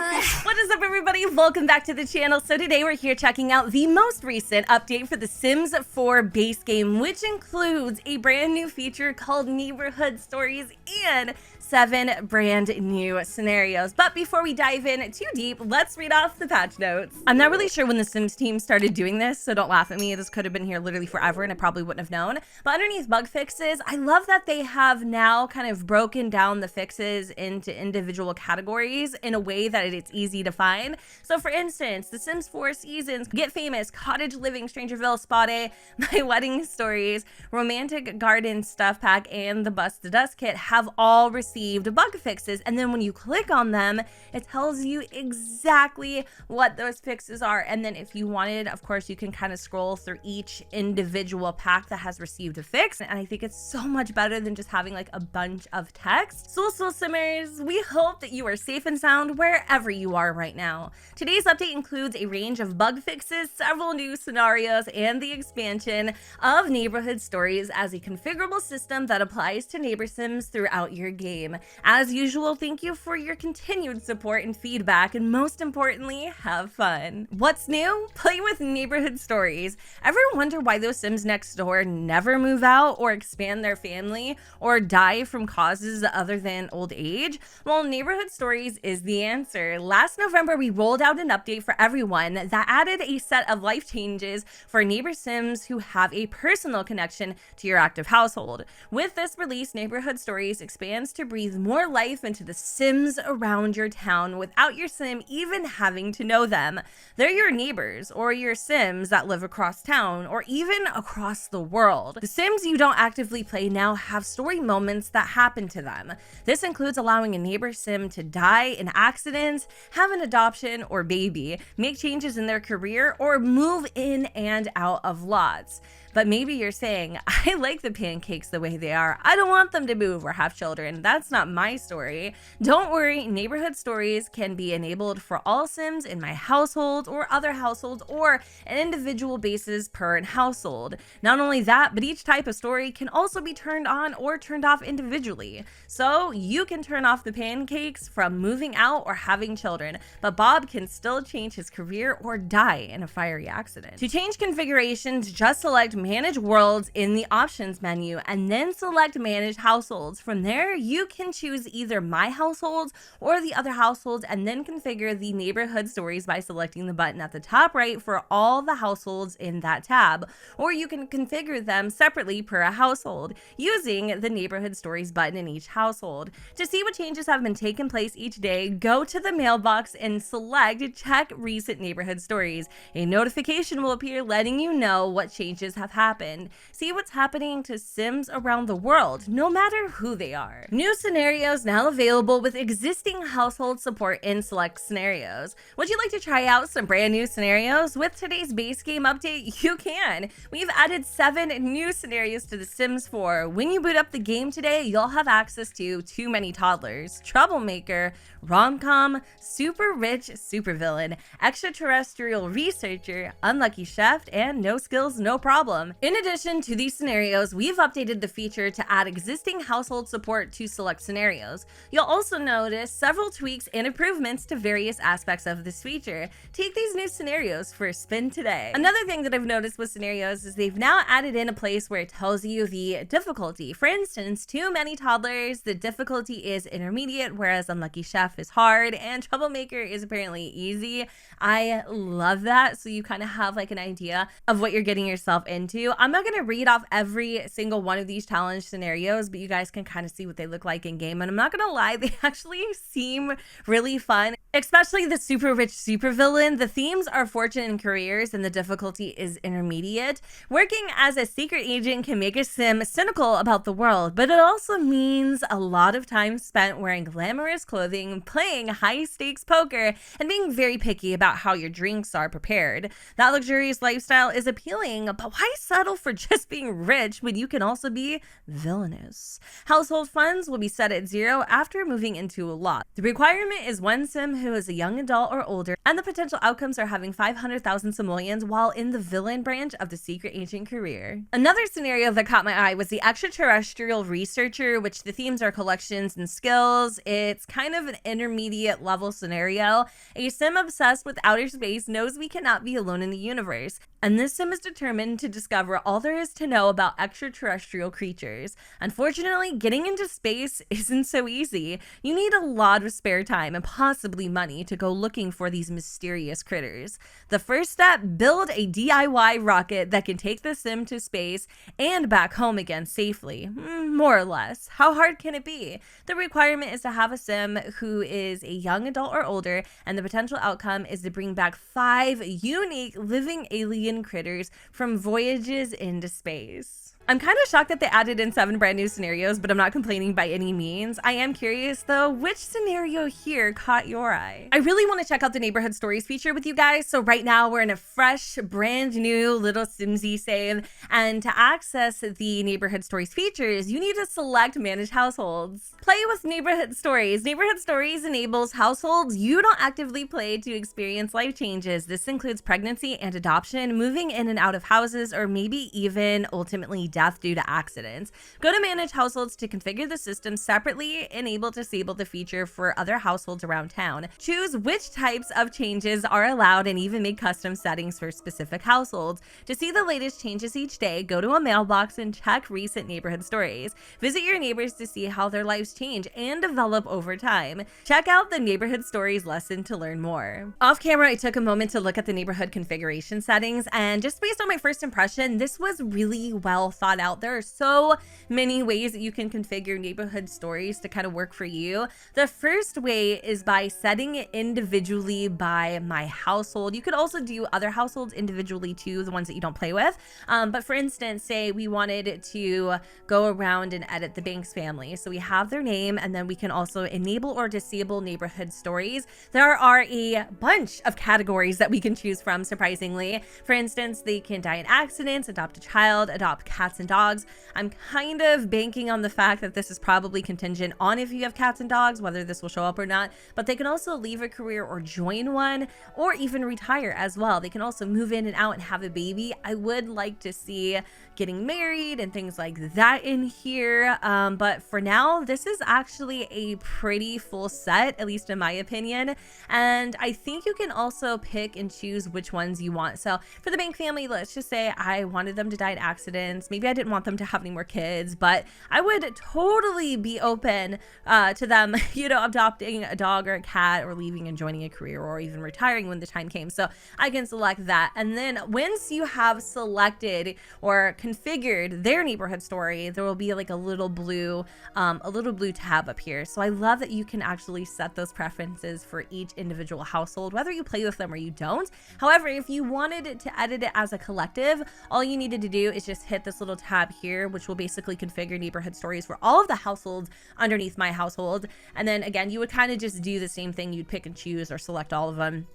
What is up, everybody? Welcome back to the channel. So today we're here checking out the most recent update for the Sims 4 base game, which includes a brand new feature called Neighborhood Stories and 7 brand new scenarios. But before we dive in too deep, let's read off the patch notes. I'm not really sure when the Sims team started doing this, so don't laugh at me. This could have been here literally forever and I probably wouldn't have known. But underneath bug fixes, I love that they have now kind of broken down the fixes into individual categories in a way that it's easy to find. So for instance, the Sims 4 seasons, Get Famous, Cottage Living, Strangerville, Spa Day, My Wedding Stories, Romantic Garden Stuff Pack, and the Bust to Dust Kit have all received bug fixes. And then when you click on them, it tells you exactly what those fixes are. And then if you wanted, of course, you can kind of scroll through each individual pack that has received a fix. And I think it's so much better than just having like a bunch of text. So Simmers, we hope that you are safe and sound wherever you are right now. Today's update includes a range of bug fixes, several new scenarios, and the expansion of Neighborhood Stories as a configurable system that applies to neighbor sims throughout your game. As usual, thank you for your continued support and feedback, and most importantly, have fun. What's new? Play with Neighborhood Stories. Ever wonder why those sims next door never move out or expand their family or die from causes other than old age? Well, Neighborhood Stories is the answer. Last November, we rolled out an update for everyone that added a set of life changes for neighbor sims who have a personal connection to your active household. With this release, Neighborhood Stories expands to breathe more life into the sims around your town without your sim even having to know them. They're your neighbors or your sims that live across town or even across the world. The sims you don't actively play now have story moments that happen to them. This includes allowing a neighbor sim to die in accidents, have an adoption or baby, make changes in their career, or move in and out of lots. But maybe you're saying, I like the pancakes the way they are. I don't want them to move or have children. That's not my story. Don't worry, Neighborhood Stories can be enabled for all sims in my household or other households or an individual basis per household. Not only that, but each type of story can also be turned on or turned off individually. So you can turn off the pancakes from moving out or having children, but Bob can still change his career or die in a fiery accident. To change configurations, just select Manage Worlds in the options menu and then select Manage Households. From there, you can choose either My Households or the other households and then configure the Neighborhood Stories by selecting the button at the top right for all the households in that tab. Or you can configure them separately per a household using the Neighborhood Stories button in each household. To see what changes have been taking place each day, go to the mailbox and select Check Recent Neighborhood Stories. A notification will appear letting you know what changes have happened. See what's happening to sims around the world, no matter who they are. New scenarios now available with existing household support in select scenarios. Would you like to try out some brand new scenarios? With today's base game update, you can. We've added 7 new scenarios to The Sims 4. When you boot up the game today, you'll have access to Too Many Toddlers, Troublemaker, Rom-Com, Super Rich Supervillain, Extraterrestrial Researcher, Unlucky Chef, and No Skills, No Problem. In addition to these scenarios, we've updated the feature to add existing household support to select scenarios. You'll also notice several tweaks and improvements to various aspects of this feature. Take these new scenarios for a spin today. Another thing that I've noticed with scenarios is they've now added in a place where it tells you the difficulty. For instance, Too Many Toddlers, the difficulty is intermediate, whereas Unlucky Chef is hard, and Troublemaker is apparently easy. I love that, so you kind of have like an idea of what you're getting yourself into. I'm not going to read off every single one of these challenge scenarios, but you guys can kind of see what they look like in game. And I'm not going to lie, they actually seem really fun, especially the Super Rich Supervillain. The themes are fortune and careers, and the difficulty is intermediate. Working as a secret agent can make a sim cynical about the world, but it also means a lot of time spent wearing glamorous clothing, playing high-stakes poker, and being very picky about how your drinks are prepared. That luxurious lifestyle is appealing, but why settle for just being rich when you can also be villainous? Household funds will be set at 0 after moving into a lot. The requirement is one sim who is a young adult or older, and the potential outcomes are having 500,000 simoleons while in the villain branch of the secret agent career. Another scenario that caught my eye was the extraterrestrial researcher, which the themes are collections and skills. It's kind of an intermediate level scenario. A sim obsessed with outer space knows we cannot be alone in the universe, and this sim is determined to discover all there is to know about extraterrestrial creatures. Unfortunately, getting into space isn't so easy. You need a lot of spare time and possibly money to go looking for these mysterious critters. The first step, build a DIY rocket that can take the sim to space and back home again safely. More or less. How hard can it be? The requirement is to have a sim who is a young adult or older, and the potential outcome is to bring back 5 unique living alien critters from voyages into space. I'm kind of shocked that they added in 7 brand new scenarios, but I'm not complaining by any means. I am curious though, which scenario here caught your eye? I really want to check out the neighborhood stories feature with you guys. So right now we're in a fresh, brand new little Simsy save. And to access the neighborhood stories features, you need to select manage households. Play with neighborhood stories. Neighborhood stories enables households you don't actively play to experience life changes. This includes pregnancy and adoption, moving in and out of houses, or maybe even ultimately death due to accidents. Go to manage households to configure the system separately, enable disable the feature for other households around town. Choose which types of changes are allowed and even make custom settings for specific households. To see the latest changes each day, go to a mailbox and check recent neighborhood stories. Visit your neighbors to see how their lives change and develop over time. Check out the neighborhood stories lesson to learn more. Off camera, I took a moment to look at the neighborhood configuration settings, and just based on my first impression, this was really well thought out. There are so many ways that you can configure neighborhood stories to kind of work for you. The first way is by setting it individually by my household. You could also do other households individually too, the ones that you don't play with. But for instance, say we wanted to go around and edit the Banks family. So we have their name, and then we can also enable or disable neighborhood stories. There are a bunch of categories that we can choose from, surprisingly. For instance, they can die in accidents, adopt a child, adopt cats and dogs. I'm kind of banking on the fact that this is probably contingent on if you have cats and dogs, whether this will show up or not, but they can also leave a career or join one, or even retire as well. They can also move in and out and have a baby. I would like to see getting married and things like that in here, but for now, this is actually a pretty full set, at least in my opinion, and I think you can also pick and choose which ones you want. So for the Bank family, let's just say I wanted them to die in accidents. Maybe I didn't want them to have any more kids, but I would totally be open to them, adopting a dog or a cat, or leaving and joining a career, or even retiring when the time came. So I can select that. And then once you have selected or configured their neighborhood story, there will be like a little blue tab up here. So I love that you can actually set those preferences for each individual household, whether you play with them or you don't. However, if you wanted to edit it as a collective, all you needed to do is just hit this little tab here, which will basically configure neighborhood stories for all of the households underneath my household. And then again, you would kind of just do the same thing. You'd pick and choose or select all of them.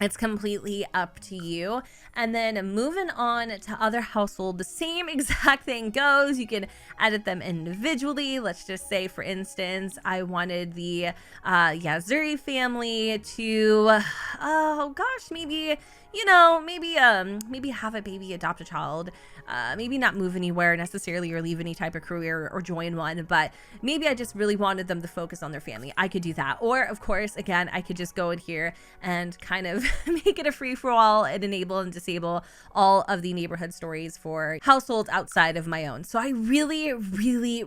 It's completely up to you. And then moving on to other household, the same exact thing goes. You can edit them individually. Let's just say, for instance, I wanted the Zuri family to, maybe have a baby, adopt a child, maybe not move anywhere necessarily or leave any type of career or join one, but maybe I just really wanted them to focus on their family. I could do that. Or of course, again, I could just go in here and kind of make it a free-for-all and enable and disable all of the neighborhood stories for households outside of my own. So I really, really,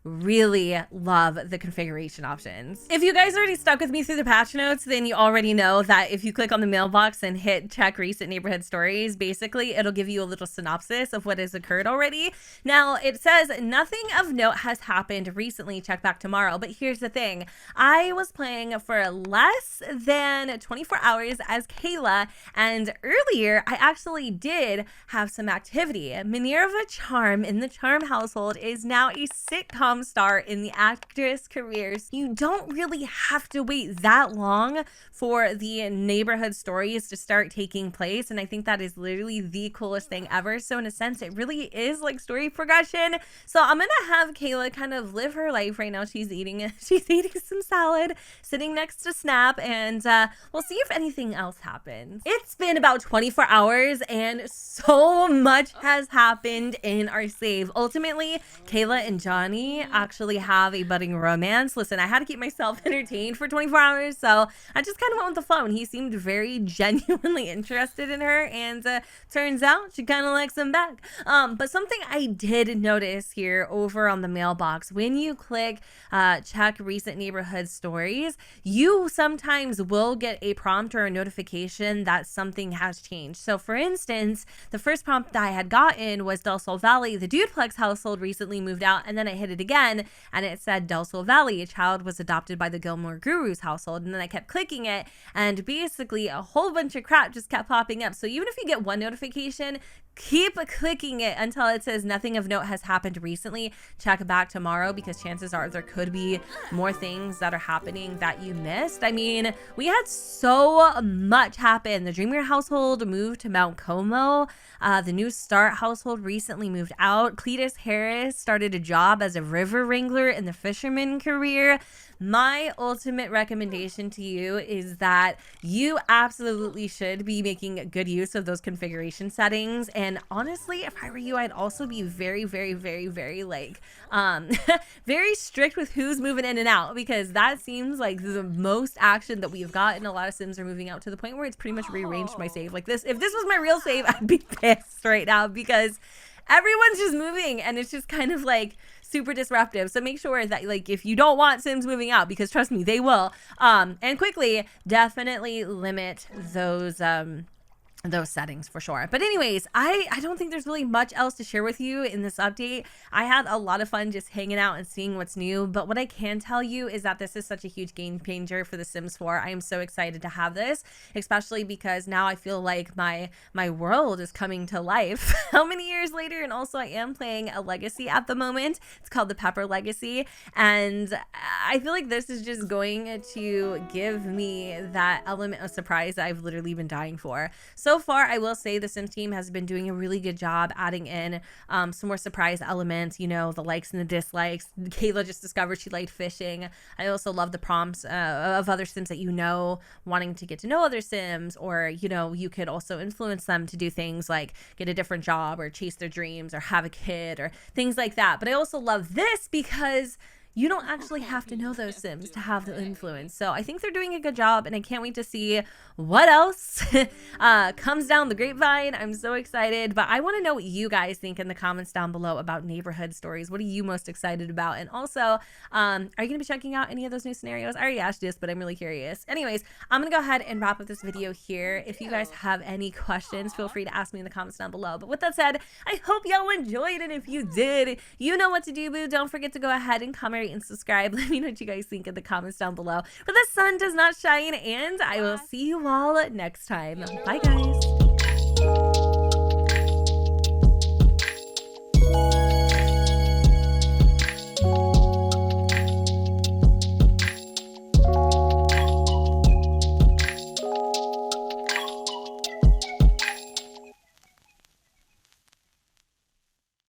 really love the configuration options. If you guys already stuck with me through the patch notes, then you already know that if you click on the mailbox and hit check recent neighborhood stories, basically it'll give you a little synopsis of what has occurred already. Now it says nothing of note has happened recently, check back tomorrow. But here's the thing, I was playing for less than 24 hours as Kayla, and earlier I actually did have some activity. Minerva Charm in the Charm household is now a sitcom rom star in the actress career. So you don't really have to wait that long for the neighborhood stories to start taking place. And I think that is literally the coolest thing ever. So in a sense, it really is like story progression. So I'm gonna have Kayla kind of live her life right now. She's eating some salad, sitting next to Snap, and we'll see if anything else happens. It's been about 24 hours and so much has happened in our save. Ultimately, Kayla and Johnny actually have a budding romance. Listen, I had to keep myself entertained for 24 hours, so I just kind of went with the flow, and he seemed very genuinely interested in her, and turns out she kind of likes him back. But something I did notice here over on the mailbox, when you click check recent neighborhood stories, you sometimes will get a prompt or a notification that something has changed. So for instance, the first prompt that I had gotten was Del Sol Valley, the Dudeplex household recently moved out, and then I hit it again and it said Del Sol Valley, a child was adopted by the Gilmore Gurus household, and then I kept clicking it and basically a whole bunch of crap just kept popping up. So even if you get one notification, keep clicking it until it says nothing of note has happened recently. Check back tomorrow because chances are there could be more things that are happening that you missed. I mean, we had so much happen. The Dreamer household moved to Mount Como. The New Start household recently moved out. Cletus Harris started a job as a river wrangler in the fisherman career. My ultimate recommendation to you is that you absolutely should be making good use of those configuration settings. And honestly, if I were you, I'd also be very, very, very, very like, very strict with who's moving in and out, because that seems like the most action that we've gotten. A lot of Sims are moving out to the point where it's pretty much rearranged my save. Like this, if this was my real save, I'd be pissed right now because everyone's just moving and it's just kind of like super disruptive. So make sure that like if you don't want Sims moving out, because trust me, they will, and quickly, definitely limit those settings for sure. But anyways, I don't think there's really much else to share with you in this update. I had a lot of fun just hanging out and seeing what's new, but what I can tell you is that this is such a huge game changer for The Sims 4. I am so excited to have this, especially because now I feel like my world is coming to life how many years later. And also I am playing a legacy at the moment. It's called the Pepper Legacy, and I feel like this is just going to give me that element of surprise that I've literally been dying for. So far, I will say the Sims team has been doing a really good job adding in some more surprise elements, you know, the likes and the dislikes. Kayla just discovered she liked fishing. I also love the prompts of other Sims that you know, wanting to get to know other Sims, or, you know, you could also influence them to do things like get a different job or chase their dreams or have a kid or things like that. But I also love this because you don't actually have to know those Sims to have the influence. So I think they're doing a good job, and I can't wait to see what else comes down the grapevine. I'm so excited, but I want to know what you guys think in the comments down below about neighborhood stories. What are you most excited about? And also, are you going to be checking out any of those new scenarios? I already asked this, but I'm really curious. Anyways, I'm going to go ahead and wrap up this video here. If you guys have any questions, feel free to ask me in the comments down below. But with that said, I hope y'all enjoyed, and if you did, you know what to do, boo. Don't forget to go ahead and comment and subscribe. Let me know what you guys think in the comments down below. But the sun does not shine, and I will see you all next time. Bye, guys.